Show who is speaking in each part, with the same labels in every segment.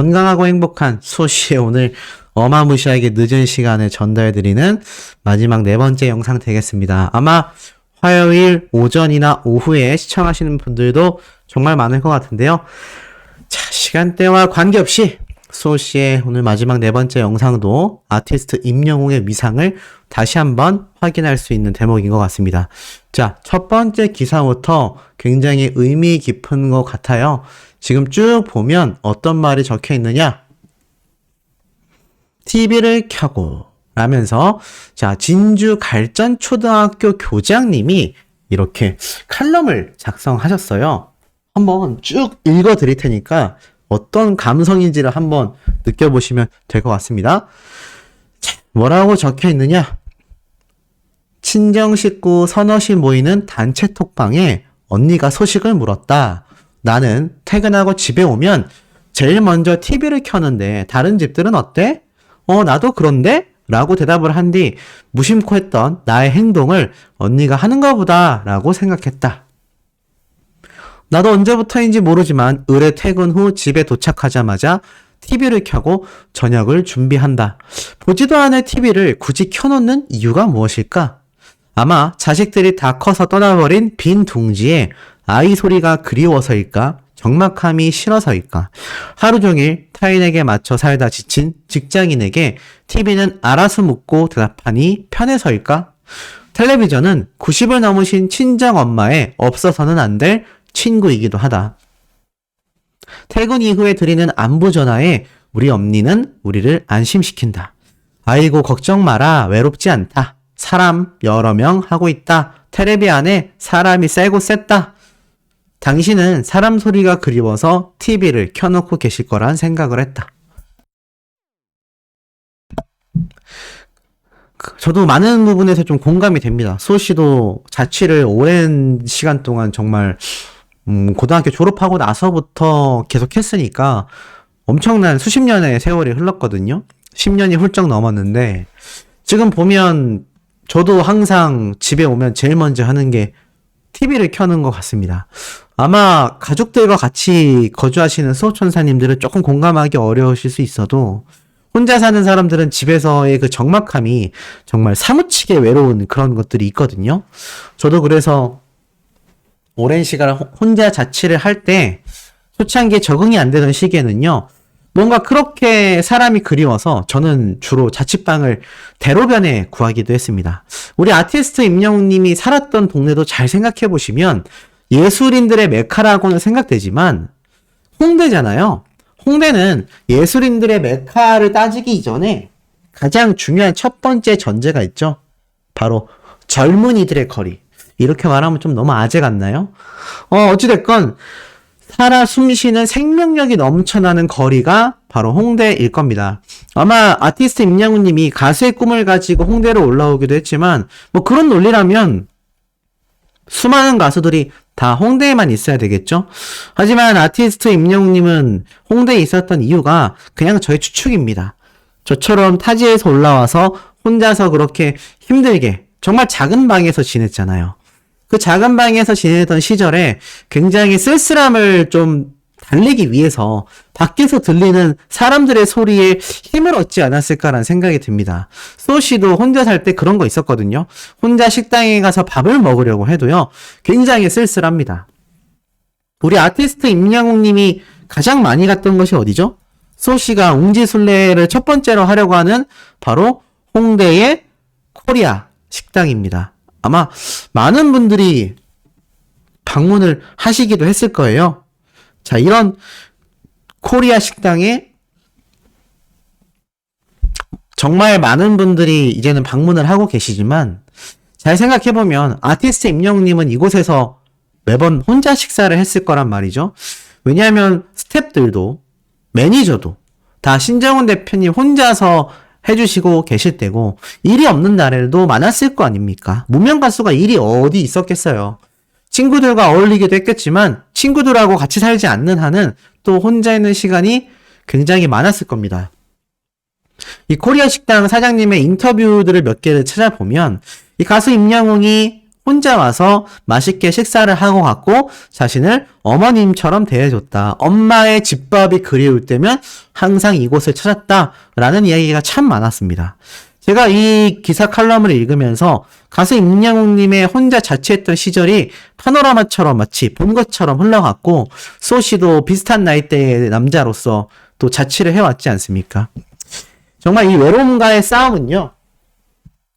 Speaker 1: 건강하고 행복한 소시의 오늘 어마무시하게 늦은 시간에 전달드리는 마지막 네 번째 영상 되겠습니다. 아마 화요일 오전이나 오후에 시청하시는 분들도 정말 많을 것 같은데요. 자, 시간대와 관계없이 소시의 오늘 마지막 네 번째 영상도 아티스트 임영웅의 위상을 다시 한번 확인할 수 있는 대목인 것 같습니다. 자, 첫 번째 기사부터 굉장히 의미 깊은 것 같아요. 지금 쭉 보면 어떤 말이 적혀 있느냐? TV를 켜고 라면서 자, 진주 갈전초등학교 교장님이 이렇게 칼럼을 작성하셨어요. 한번 쭉 읽어 드릴 테니까 어떤 감성인지를 한번 느껴보시면 될 것 같습니다. 자, 뭐라고 적혀 있느냐? 친정 식구 서너시 모이는 단체 톡방에 언니가 소식을 물었다. 나는 퇴근하고 집에 오면 제일 먼저 TV를 켜는데 다른 집들은 어때? 나도 그런데? 라고 대답을 한 뒤 무심코 했던 나의 행동을 언니가 하는가 보다 라고 생각했다. 나도 언제부터인지 모르지만 의뢰 퇴근 후 집에 도착하자마자 TV를 켜고 저녁을 준비한다. 보지도 않을 TV를 굳이 켜놓는 이유가 무엇일까? 아마 자식들이 다 커서 떠나버린 빈 둥지에 아이 소리가 그리워서일까? 적막함이 싫어서일까? 하루 종일 타인에게 맞춰 살다 지친 직장인에게 TV는 알아서 묻고 대답하니 편해서일까? 텔레비전은 90을 넘으신 친정엄마의 없어서는 안 될 친구이기도 하다. 퇴근 이후에 드리는 안부 전화에 우리 엄니는 우리를 안심시킨다. 아이고 걱정 마라, 외롭지 않다. 사람 여러 명 하고 있다. 텔레비 안에 사람이 세고 셌다. 당신은 사람 소리가 그리워서 TV를 켜놓고 계실 거란 생각을 했다. 저도 많은 부분에서 좀 공감이 됩니다. 소씨도 자취를 오랜 시간 동안 정말 고등학교 졸업하고 나서부터 계속 했으니까 엄청난 수십 년의 세월이 흘렀거든요. 10년이 훌쩍 넘었는데 지금 보면 저도 항상 집에 오면 제일 먼저 하는 게 TV를 켜는 것 같습니다. 아마 가족들과 같이 거주하시는 수호천사님들은 조금 공감하기 어려우실 수 있어도 혼자 사는 사람들은 집에서의 그 적막함이 정말 사무치게 외로운 그런 것들이 있거든요. 저도 그래서 오랜 시간 혼자 자취를 할 때 초창기에 적응이 안 되던 시기에는요. 뭔가 그렇게 사람이 그리워서 저는 주로 자취방을 대로변에 구하기도 했습니다. 우리 아티스트 임영웅님이 살았던 동네도 잘 생각해 보시면 예술인들의 메카라고는 생각되지만 홍대잖아요. 홍대는 예술인들의 메카를 따지기 이전에 가장 중요한 첫 번째 전제가 있죠. 바로 젊은이들의 거리. 이렇게 말하면 좀 너무 아재 같나요? 어찌됐건 살아 숨쉬는 생명력이 넘쳐나는 거리가 바로 홍대일 겁니다. 아마 아티스트 임영웅 님이 가수의 꿈을 가지고 홍대로 올라오기도 했지만 뭐 그런 논리라면 수많은 가수들이 다 홍대에만 있어야 되겠죠? 하지만 아티스트 임영웅 님은 홍대에 있었던 이유가 그냥 저의 추측입니다. 저처럼 타지에서 올라와서 혼자서 그렇게 힘들게 정말 작은 방에서 지냈잖아요. 그 작은 방에서 지내던 시절에 굉장히 쓸쓸함을 좀 달래기 위해서 밖에서 들리는 사람들의 소리에 힘을 얻지 않았을까라는 생각이 듭니다. 소씨도 혼자 살 때 그런 거 있었거든요. 혼자 식당에 가서 밥을 먹으려고 해도요. 굉장히 쓸쓸합니다. 우리 아티스트 임영웅 님이 가장 많이 갔던 것이 어디죠? 소씨가 웅지순례를 첫 번째로 하려고 하는 바로 홍대의 코리아 식당입니다. 아마 많은 분들이 방문을 하시기도 했을 거예요. 자, 이런 코리아 식당에 정말 많은 분들이 이제는 방문을 하고 계시지만 잘 생각해보면 아티스트 임영웅님은 이곳에서 매번 혼자 식사를 했을 거란 말이죠. 왜냐하면 스태프들도 매니저도 다 신정훈 대표님 혼자서 해주시고 계실 때고 일이 없는 날에도 많았을 거 아닙니까? 무명 가수가 일이 어디 있었겠어요. 친구들과 어울리기도 했겠지만 친구들하고 같이 살지 않는 한은 또 혼자 있는 시간이 굉장히 많았을 겁니다. 이 코리아 식당 사장님의 인터뷰들을 몇 개를 찾아보면 이 가수 임영웅이 혼자 와서 맛있게 식사를 하고 갔고 자신을 어머님처럼 대해줬다. 엄마의 집밥이 그리울 때면 항상 이곳을 찾았다라는 이야기가 참 많았습니다. 제가 이 기사 칼럼을 읽으면서 가수 임영웅님의 혼자 자취했던 시절이 파노라마처럼 마치 본 것처럼 흘러갔고 소씨도 비슷한 나이대의 남자로서 또 자취를 해왔지 않습니까? 정말 이 외로움과의 싸움은요,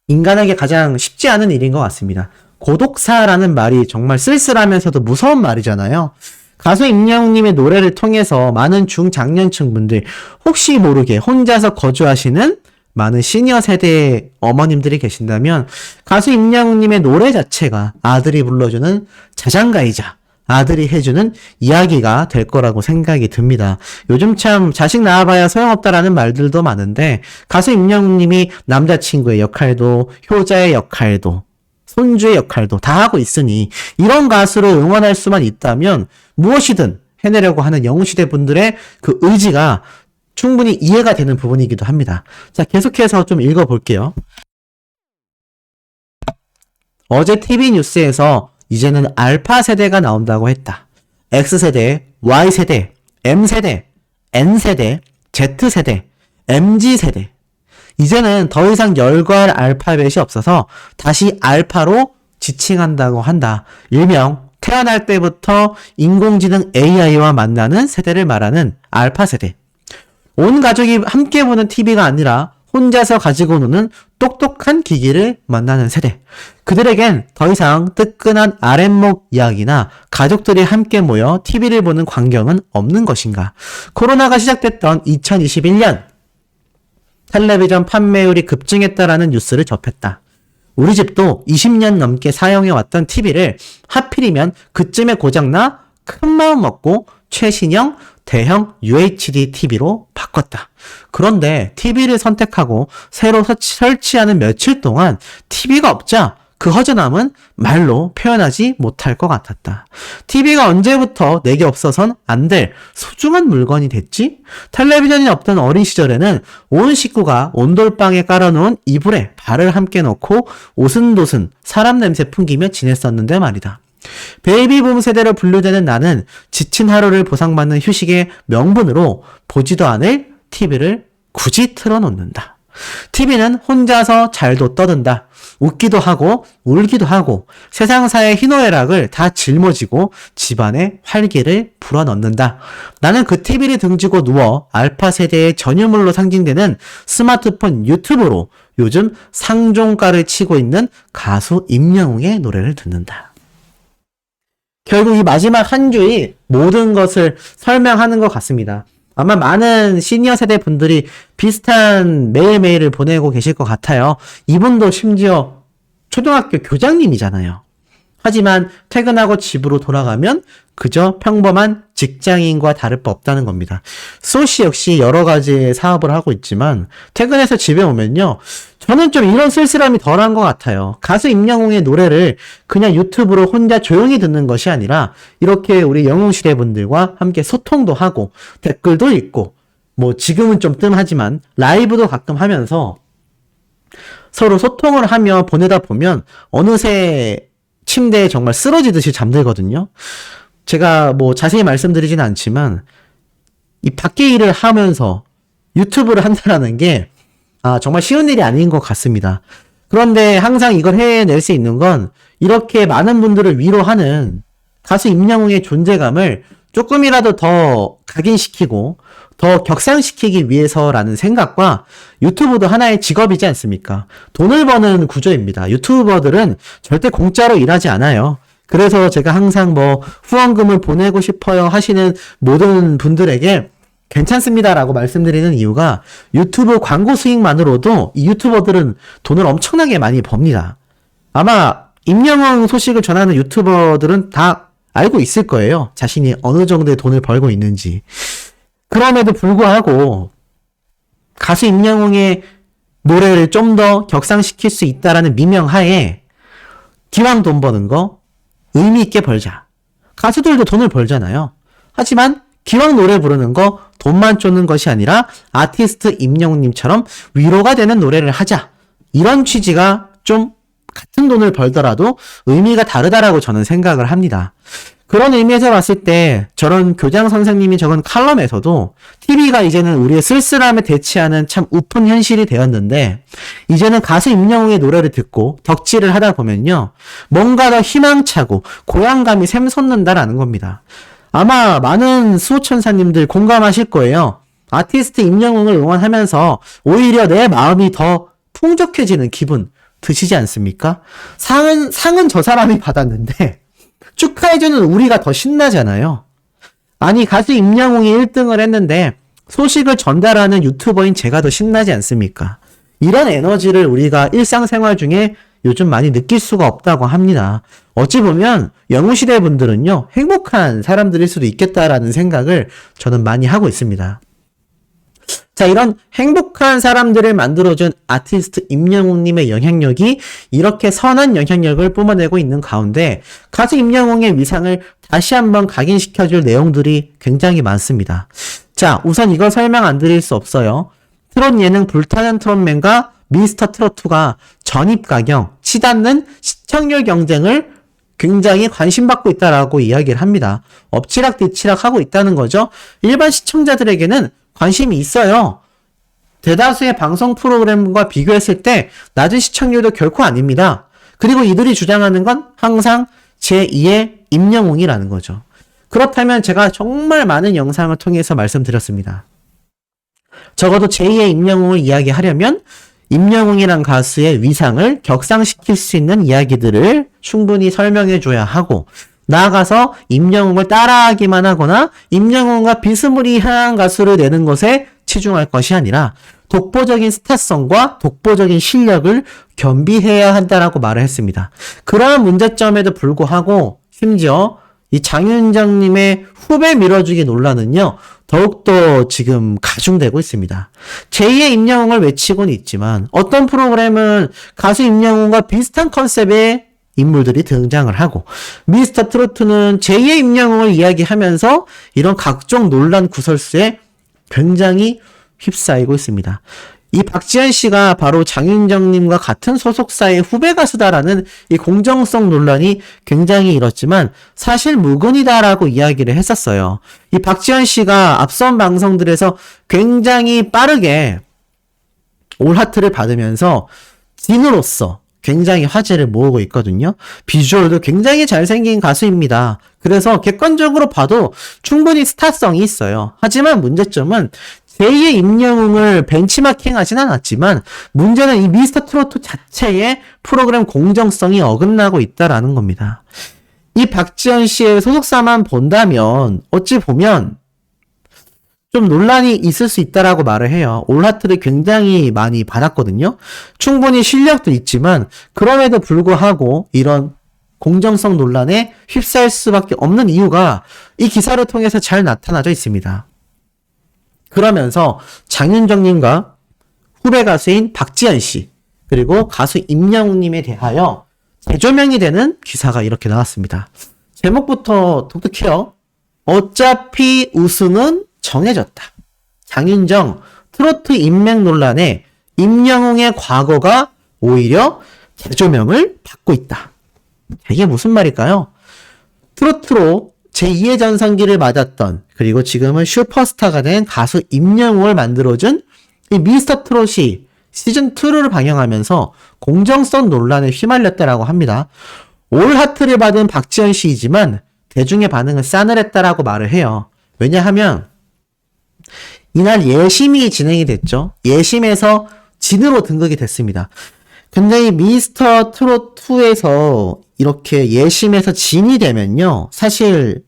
Speaker 1: 인간에게 가장 쉽지 않은 일인 것 같습니다. 고독사라는 말이 정말 쓸쓸하면서도 무서운 말이잖아요. 가수 임영웅님의 노래를 통해서 많은 중장년층 분들, 혹시 모르게 혼자서 거주하시는 많은 시니어 세대의 어머님들이 계신다면 가수 임영웅님의 노래 자체가 아들이 불러주는 자장가이자 아들이 해주는 이야기가 될 거라고 생각이 듭니다. 요즘 참 자식 낳아봐야 소용없다라는 말들도 많은데 가수 임영웅님이 남자친구의 역할도 효자의 역할도 손주의 역할도 다 하고 있으니 이런 가수를 응원할 수만 있다면 무엇이든 해내려고 하는 영웅시대 분들의 그 의지가 충분히 이해가 되는 부분이기도 합니다. 자, 계속해서 좀 읽어볼게요. 어제 TV 뉴스에서 이제는 알파 세대가 나온다고 했다. X세대, Y세대, M세대, N세대, Z세대, MZ세대. 이제는 더 이상 열거할 알파벳이 없어서 다시 알파로 지칭한다고 한다. 일명 태어날 때부터 인공지능 AI와 만나는 세대를 말하는 알파 세대. 온 가족이 함께 보는 TV가 아니라 혼자서 가지고 노는 똑똑한 기기를 만나는 세대. 그들에겐 더 이상 뜨끈한 아랫목 이야기나 가족들이 함께 모여 TV를 보는 광경은 없는 것인가. 코로나가 시작됐던 2021년 텔레비전 판매율이 급증했다라는 뉴스를 접했다. 우리 집도 20년 넘게 사용해왔던 TV를 하필이면 그쯤에 고장나 큰 마음 먹고 최신형 대형 UHD TV로 바꿨다. 그런데 TV를 선택하고 새로 설치하는 며칠 동안 TV가 없자 그 허전함은 말로 표현하지 못할 것 같았다. TV가 언제부터 내게 없어선 안 될 소중한 물건이 됐지? 텔레비전이 없던 어린 시절에는 온 식구가 온돌방에 깔아놓은 이불에 발을 함께 넣고 오순도순 사람 냄새 풍기며 지냈었는데 말이다. 베이비붐 세대로 분류되는 나는 지친 하루를 보상받는 휴식의 명분으로 보지도 않을 TV를 굳이 틀어놓는다. TV는 혼자서 잘도 떠든다. 웃기도 하고 울기도 하고 세상사의 희노애락을 다 짊어지고 집안의 활기를 불어넣는다. 나는 그 TV를 등지고 누워 알파 세대의 전유물로 상징되는 스마트폰 유튜브로 요즘 상종가를 치고 있는 가수 임영웅의 노래를 듣는다. 결국 이 마지막 한 줄이 모든 것을 설명하는 것 같습니다. 아마 많은 시니어 세대 분들이 비슷한 매일매일을 보내고 계실 것 같아요. 이분도 심지어 초등학교 교장님이잖아요. 하지만 퇴근하고 집으로 돌아가면 그저 평범한 직장인과 다를 바 없다는 겁니다. 소씨 역시 여러 가지 사업을 하고 있지만 퇴근해서 집에 오면요, 저는 좀 이런 쓸쓸함이 덜한 것 같아요. 가수 임영웅의 노래를 그냥 유튜브로 혼자 조용히 듣는 것이 아니라 이렇게 우리 영웅시대 분들과 함께 소통도 하고 댓글도 읽고 뭐 지금은 좀 뜸하지만 라이브도 가끔 하면서 서로 소통을 하며 보내다 보면 어느새 침대에 정말 쓰러지듯이 잠들거든요. 제가 뭐 자세히 말씀드리지는 않지만 이 밖에 일을 하면서 유튜브를 한다라는 게 정말 쉬운 일이 아닌 것 같습니다. 그런데 항상 이걸 해낼 수 있는 건 이렇게 많은 분들을 위로하는 가수 임영웅의 존재감을 조금이라도 더 각인시키고 더 격상시키기 위해서라는 생각과 유튜브도 하나의 직업이지 않습니까? 돈을 버는 구조입니다. 유튜버들은 절대 공짜로 일하지 않아요. 그래서 제가 항상 뭐 후원금을 보내고 싶어요 하시는 모든 분들에게 괜찮습니다라고 말씀드리는 이유가 유튜브 광고 수익만으로도 이 유튜버들은 돈을 엄청나게 많이 법니다. 아마 임영웅 소식을 전하는 유튜버들은 다 알고 있을 거예요. 자신이 어느 정도의 돈을 벌고 있는지. 그럼에도 불구하고 가수 임영웅의 노래를 좀 더 격상시킬 수 있다라는 미명하에 기왕 돈 버는 거 의미 있게 벌자. 가수들도 돈을 벌잖아요. 하지만 기왕 노래 부르는 거 돈만 쫓는 것이 아니라 아티스트 임영웅님처럼 위로가 되는 노래를 하자. 이런 취지가 좀 같은 돈을 벌더라도 의미가 다르다라고 저는 생각을 합니다. 그런 의미에서 봤을 때 저런 교장 선생님이 적은 칼럼에서도 TV가 이제는 우리의 쓸쓸함에 대치하는 참 우픈 현실이 되었는데, 이제는 가수 임영웅의 노래를 듣고 덕질을 하다 보면요, 뭔가 더 희망차고 고향감이 샘솟는다라는 겁니다. 아마 많은 수호천사님들 공감하실 거예요. 아티스트 임영웅을 응원하면서 오히려 내 마음이 더 풍족해지는 기분 드시지 않습니까? 상은 저 사람이 받았는데 축하해주는 우리가 더 신나잖아요. 아니, 가수 임영웅이 1등을 했는데 소식을 전달하는 유튜버인 제가 더 신나지 않습니까? 이런 에너지를 우리가 일상생활 중에 요즘 많이 느낄 수가 없다고 합니다. 어찌 보면 영웅시대 분들은요, 행복한 사람들일 수도 있겠다라는 생각을 저는 많이 하고 있습니다. 자, 이런 행복한 사람들을 만들어준 아티스트 임영웅님의 영향력이 이렇게 선한 영향력을 뿜어내고 있는 가운데 가수 임영웅의 위상을 다시 한번 각인시켜줄 내용들이 굉장히 많습니다. 자, 우선 이걸 설명 안 드릴 수 없어요. 트롯 예능 불타는 트롯맨과 미스터 트롯2가 전입가경, 치닫는 시청률 경쟁을 굉장히 관심받고 있다라고 이야기를 합니다. 엎치락뒤치락 하고 있다는 거죠. 일반 시청자들에게는 관심이 있어요. 대다수의 방송 프로그램과 비교했을 때 낮은 시청률도 결코 아닙니다. 그리고 이들이 주장하는 건 항상 제2의 임영웅이라는 거죠. 그렇다면 제가 정말 많은 영상을 통해서 말씀드렸습니다. 적어도 제2의 임영웅을 이야기하려면 임영웅이란 가수의 위상을 격상시킬 수 있는 이야기들을 충분히 설명해줘야 하고, 나아가서 임영웅을 따라하기만 하거나 임영웅과 비스무리한 가수를 내는 것에 치중할 것이 아니라 독보적인 스타성과 독보적인 실력을 겸비해야 한다라고 말을 했습니다. 그러한 문제점에도 불구하고 심지어 이 장윤정님의 후배 밀어주기 논란은요, 더욱더 지금 가중되고 있습니다. 제2의 임영웅을 외치고는 있지만 어떤 프로그램은 가수 임영웅과 비슷한 컨셉의 인물들이 등장을 하고, 미스터 트로트는 제2의 임영웅을 이야기하면서 이런 각종 논란 구설수에 굉장히 휩싸이고 있습니다. 이 박지현 씨가 바로 장윤정님과 같은 소속사의 후배 가수다라는 이 공정성 논란이 굉장히 일었지만 사실 무근이다라고 이야기를 했었어요. 이 박지현 씨가 앞선 방송들에서 굉장히 빠르게 올하트를 받으면서 진으로서 굉장히 화제를 모으고 있거든요. 비주얼도 굉장히 잘생긴 가수입니다. 그래서 객관적으로 봐도 충분히 스타성이 있어요. 하지만 문제점은 제2의 임영웅을 벤치마킹 하진 않았지만 문제는 이 미스터 트로트 자체의 프로그램 공정성이 어긋나고 있다라는 겁니다. 이 박지현 씨의 소속사만 본다면 어찌 보면 좀 논란이 있을 수 있다라고 말을 해요. 올하트를 굉장히 많이 받았거든요. 충분히 실력도 있지만 그럼에도 불구하고 이런 공정성 논란에 휩싸일 수밖에 없는 이유가 이 기사를 통해서 잘 나타나져 있습니다. 그러면서 장윤정님과 후배 가수인 박지현 씨, 그리고 가수 임영웅님에 대하여 재조명이 되는 기사가 이렇게 나왔습니다. 제목부터 독특해요. 어차피 우승은 정해졌다. 장윤정 트로트 인맥 논란에 임영웅의 과거가 오히려 재조명을 받고 있다. 이게 무슨 말일까요? 트로트로 제2의 전성기를 맞았던, 그리고 지금은 슈퍼스타가 된 가수 임영웅을 만들어준 이 미스터 트롯이 시즌2를 방영하면서 공정성 논란에 휘말렸다라고 합니다. 올 하트를 받은 박지현 씨이지만 대중의 반응은 싸늘했다라고 말을 해요. 왜냐하면 이날 예심이 진행이 됐죠. 예심에서 진으로 등극이 됐습니다. 근데 이 미스터 트롯 2에서 이렇게 예심에서 진이 되면요, 사실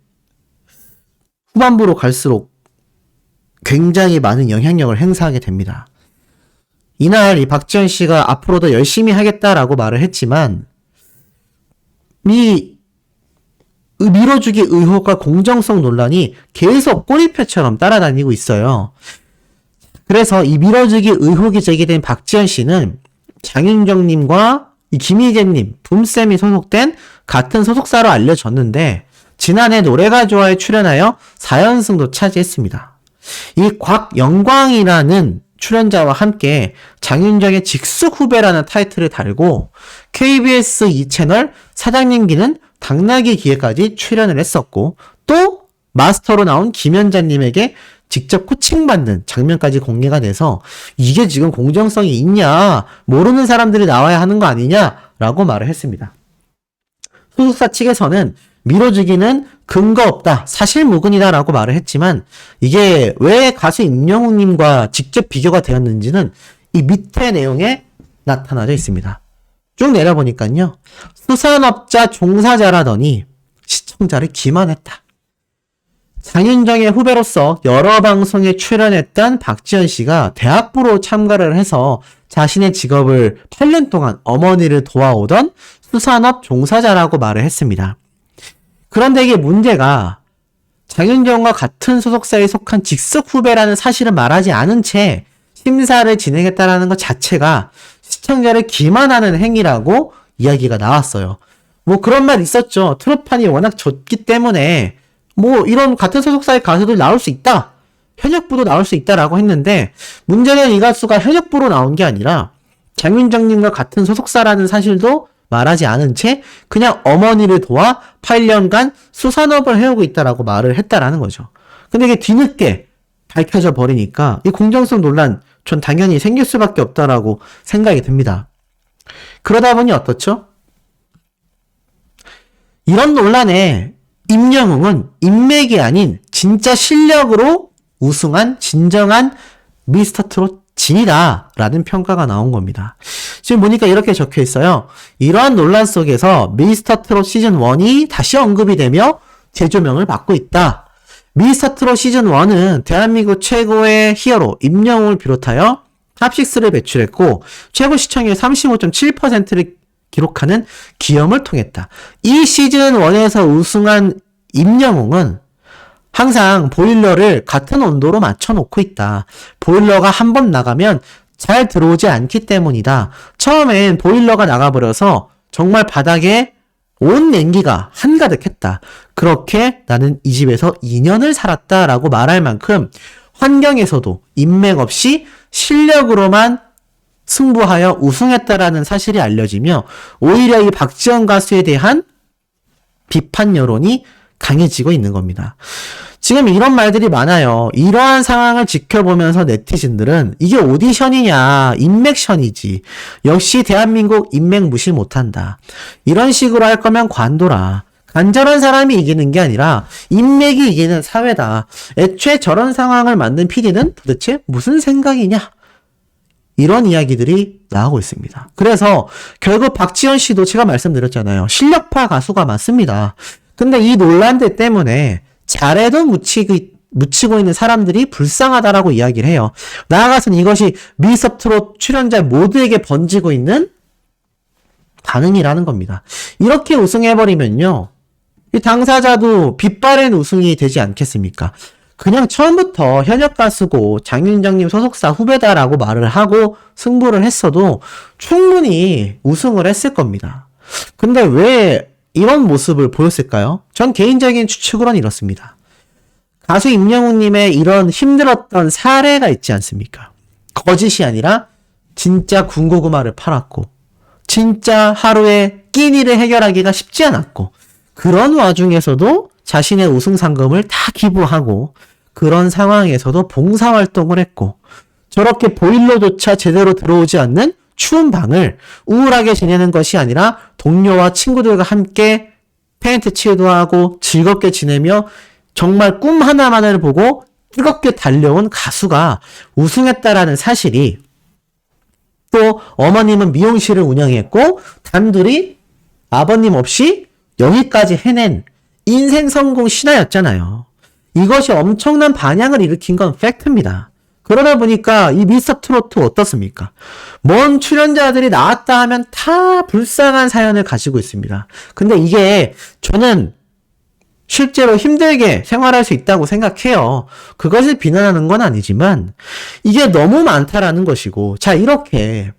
Speaker 1: 후반부로 갈수록 굉장히 많은 영향력을 행사하게 됩니다. 이날 이 박지현 씨가 앞으로도 열심히 하겠다라고 말을 했지만 이 밀어주기 의혹과 공정성 논란이 계속 꼬리표처럼 따라다니고 있어요. 그래서 이 밀어주기 의혹이 제기된 박지현 씨는 장윤정님과 이 김희재님, 붐쌤이 소속된 같은 소속사로 알려졌는데 지난해 노래가 좋아에 출연하여 4연승도 차지했습니다. 이 곽영광이라는 출연자와 함께 장윤정의 직속 후배라는 타이틀을 달고 KBS 2채널 사장님기는 당나귀 기회까지 출연을 했었고 또 마스터로 나온 김연자님에게 직접 코칭받는 장면까지 공개가 돼서 이게 지금 공정성이 있냐, 모르는 사람들이 나와야 하는 거 아니냐라고 말을 했습니다. 소속사 측에서는 미뤄주기는 근거 없다, 사실무근이다라고 말을 했지만 이게 왜 가수 임영웅님과 직접 비교가 되었는지는 이 밑에 내용에 나타나져 있습니다. 쭉 내려보니까요. 수산업자 종사자라더니 시청자를 기만했다. 장윤정의 후배로서 여러 방송에 출연했던 박지현 씨가 대학부로 참가를 해서 자신의 직업을 8년 동안 어머니를 도와오던 수산업 종사자라고 말을 했습니다. 그런데 이게 문제가 장윤정과 같은 소속사에 속한 직속 후배라는 사실을 말하지 않은 채 심사를 진행했다라는 것 자체가 시청자를 기만하는 행위라고 이야기가 나왔어요. 뭐 그런 말 있었죠. 트롯판이 워낙 좁기 때문에 뭐 이런 같은 소속사의 가수들 나올 수 있다. 현역부도 나올 수 있다라고 했는데 문제는 이 가수가 현역부로 나온 게 아니라 장윤정님과 같은 소속사라는 사실도 말하지 않은 채 그냥 어머니를 도와 8년간 수산업을 해오고 있다라고 말을 했다라는 거죠. 근데 이게 뒤늦게 밝혀져 버리니까 이 공정성 논란 전 당연히 생길 수밖에 없다라고 생각이 듭니다. 그러다 보니 어떻죠? 이런 논란에 임영웅은 인맥이 아닌 진짜 실력으로 우승한 진정한 미스터트롯 진이다 라는 평가가 나온 겁니다. 지금 보니까 이렇게 적혀 있어요. 이러한 논란 속에서 미스터트롯 시즌1이 다시 언급이 되며 재조명을 받고 있다. 미스터트롯 시즌1은 대한민국 최고의 히어로 임영웅을 비롯하여 탑6를 배출했고 최고 시청률 35.7%를 기록하는 기염을 통했다. 이 시즌1에서 우승한 임영웅은 항상 보일러를 같은 온도로 맞춰놓고 있다. 보일러가 한 번 나가면 잘 들어오지 않기 때문이다. 처음엔 보일러가 나가버려서 정말 바닥에 온 냉기가 한가득했다. 그렇게 나는 이 집에서 2년을 살았다라고 말할 만큼 환경에서도 인맥 없이 실력으로만 승부하여 우승했다라는 사실이 알려지며 오히려 이 박지현 가수에 대한 비판 여론이 강해지고 있는 겁니다. 지금 이런 말들이 많아요. 이러한 상황을 지켜보면서 네티즌들은 이게 오디션이냐 인맥션이지. 역시 대한민국 인맥 무시 못한다. 이런 식으로 할 거면 관둬라. 간절한 사람이 이기는 게 아니라 인맥이 이기는 사회다. 애초에 저런 상황을 만든 PD는 도대체 무슨 생각이냐. 이런 이야기들이 나오고 있습니다. 그래서 결국 박지현 씨도 제가 말씀드렸잖아요. 실력파 가수가 맞습니다. 근데 이 논란들 때문에 잘해도 묻히고 있는 사람들이 불쌍하다라고 이야기를 해요. 나아가서는 이것이 미스터트롯 출연자 모두에게 번지고 있는 반응이라는 겁니다. 이렇게 우승해버리면요. 이 당사자도 빛바랜 우승이 되지 않겠습니까? 그냥 처음부터 현역 가수고 장윤정님 소속사 후배다라고 말을 하고 승부를 했어도 충분히 우승을 했을 겁니다. 근데 왜 이런 모습을 보였을까요? 전 개인적인 추측으로는 이렇습니다. 가수 임영웅님의 이런 힘들었던 사례가 있지 않습니까? 거짓이 아니라 진짜 군고구마를 팔았고 진짜 하루에 끼니를 해결하기가 쉽지 않았고 그런 와중에서도 자신의 우승 상금을 다 기부하고 그런 상황에서도 봉사활동을 했고 저렇게 보일러조차 제대로 들어오지 않는 추운 방을 우울하게 지내는 것이 아니라 동료와 친구들과 함께 페인트 칠도 하고 즐겁게 지내며 정말 꿈 하나만을 보고 뜨겁게 달려온 가수가 우승했다라는 사실이 또 어머님은 미용실을 운영했고 단둘이 아버님 없이 여기까지 해낸 인생 성공 신화였잖아요. 이것이 엄청난 반향을 일으킨 건 팩트입니다. 그러다 보니까 이 미스터트로트 어떻습니까? 먼 출연자들이 나왔다 하면 다 불쌍한 사연을 가지고 있습니다. 근데 이게 저는 실제로 힘들게 생활할 수 있다고 생각해요. 그것을 비난하는 건 아니지만 이게 너무 많다라는 것이고 자 이렇게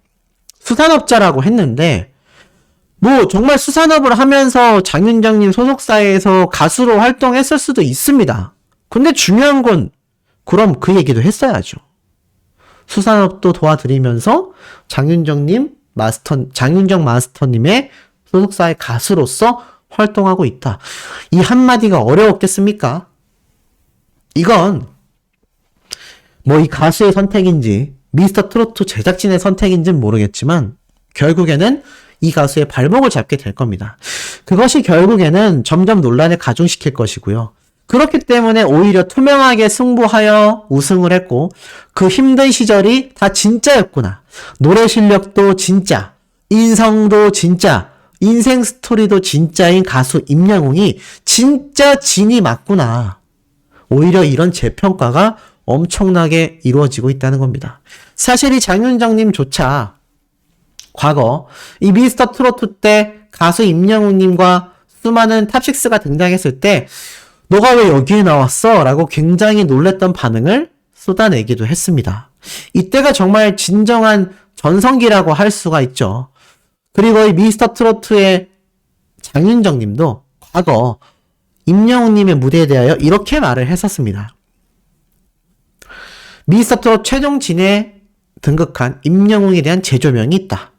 Speaker 1: 수산업자라고 했는데 뭐 정말 수산업을 하면서 장윤정님 소속사에서 가수로 활동했을 수도 있습니다. 근데 중요한 건 그럼 그 얘기도 했어야죠. 수산업도 도와드리면서 장윤정 마스터님의 소속사의 가수로서 활동하고 있다. 이 한마디가 어려웠겠습니까? 이건 뭐 이 가수의 선택인지 미스터 트로트 제작진의 선택인지는 모르겠지만 결국에는 이 가수의 발목을 잡게 될 겁니다. 그것이 결국에는 점점 논란을 가중시킬 것이고요. 그렇기 때문에 오히려 투명하게 승부하여 우승을 했고 그 힘든 시절이 다 진짜였구나. 노래 실력도 진짜, 인성도 진짜, 인생 스토리도 진짜인 가수 임영웅이 진짜 진이 맞구나. 오히려 이런 재평가가 엄청나게 이루어지고 있다는 겁니다. 사실 이 장윤정님조차 과거 이 미스터 트로트 때 가수 임영웅님과 수많은 탑6가 등장했을 때 너가 왜 여기에 나왔어? 라고 굉장히 놀랬던 반응을 쏟아내기도 했습니다. 이때가 정말 진정한 전성기라고 할 수가 있죠. 그리고 이 미스터 트로트의 장윤정 님도 과거 임영웅님의 무대에 대하여 이렇게 말을 했었습니다. 미스터 트로트 최종 진에 등극한 임영웅에 대한 재조명이 있다.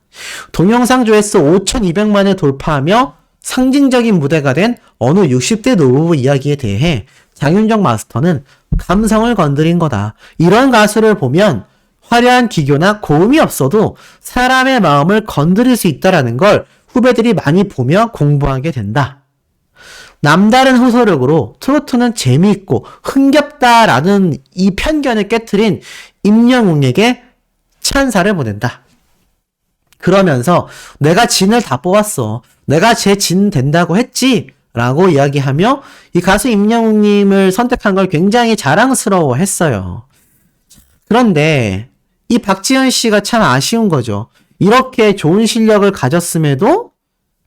Speaker 1: 동영상 조회수 5,200만을 돌파하며 상징적인 무대가 된 어느 60대 노부부 이야기에 대해 장윤정 마스터는 감성을 건드린 거다. 이런 가수를 보면 화려한 기교나 고음이 없어도 사람의 마음을 건드릴 수 있다는 걸 후배들이 많이 보며 공부하게 된다. 남다른 호소력으로 트로트는 재미있고 흥겹다라는 이 편견을 깨트린 임영웅에게 찬사를 보낸다. 그러면서 내가 진을 다 뽑았어. 내가 제 진 된다고 했지? 라고 이야기하며 이 가수 임영웅님을 선택한 걸 굉장히 자랑스러워 했어요. 그런데 이 박지현 씨가 참 아쉬운 거죠. 이렇게 좋은 실력을 가졌음에도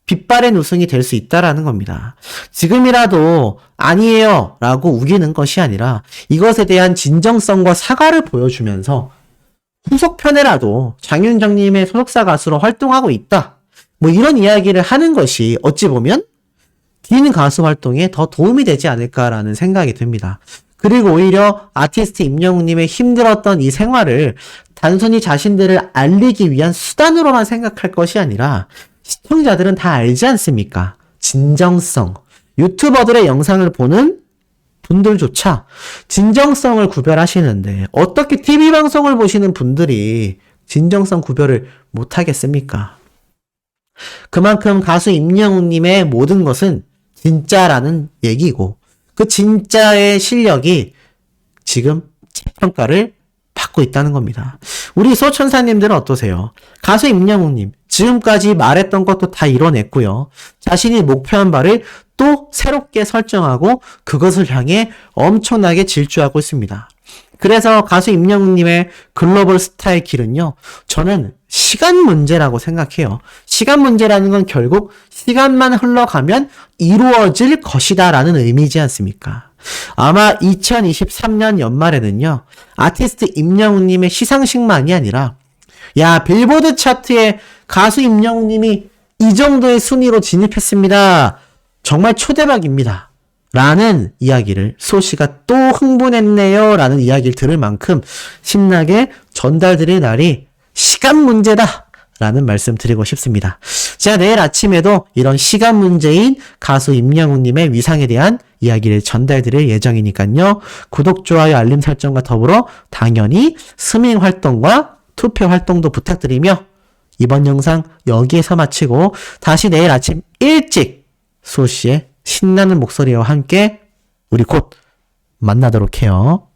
Speaker 1: 빛바랜 우승이 될 수 있다라는 겁니다. 지금이라도 아니에요 라고 우기는 것이 아니라 이것에 대한 진정성과 사과를 보여주면서 후속편에라도 장윤정님의 소속사 가수로 활동하고 있다. 뭐 이런 이야기를 하는 것이 어찌 보면 긴 가수 활동에 더 도움이 되지 않을까라는 생각이 듭니다. 그리고 오히려 아티스트 임영웅님의 힘들었던 이 생활을 단순히 자신들을 알리기 위한 수단으로만 생각할 것이 아니라 시청자들은 다 알지 않습니까? 진정성. 유튜버들의 영상을 보는 분들조차 진정성을 구별하시는데 어떻게 TV방송을 보시는 분들이 진정성 구별을 못하겠습니까? 그만큼 가수 임영웅님의 모든 것은 진짜라는 얘기고 그 진짜의 실력이 지금 재평가를 받고 있다는 겁니다. 우리 소천사님들은 어떠세요? 가수 임영웅님 지금까지 말했던 것도 다 이뤄냈고요. 자신이 목표한 바를 또 새롭게 설정하고 그것을 향해 엄청나게 질주하고 있습니다. 그래서 가수 임영웅님의 글로벌 스타의 길은요. 저는 시간 문제라고 생각해요. 시간 문제라는 건 결국 시간만 흘러가면 이루어질 것이다 라는 의미지 않습니까? 아마 2023년 연말에는요. 아티스트 임영웅님의 시상식만이 아니라 야 빌보드 차트에 가수 임영웅님이 이 정도의 순위로 진입했습니다. 정말 초대박입니다. 라는 이야기를 소씨가 또 흥분했네요. 라는 이야기를 들을 만큼 신나게 전달드릴 날이 시간 문제다. 라는 말씀 드리고 싶습니다. 제가 내일 아침에도 이런 시간 문제인 가수 임영웅님의 위상에 대한 이야기를 전달드릴 예정이니까요. 구독, 좋아요, 알림 설정과 더불어 당연히 스밍 활동과 투표 활동도 부탁드리며 이번 영상 여기에서 마치고 다시 내일 아침 일찍 소씨의 신나는 목소리와 함께 우리 곧 만나도록 해요.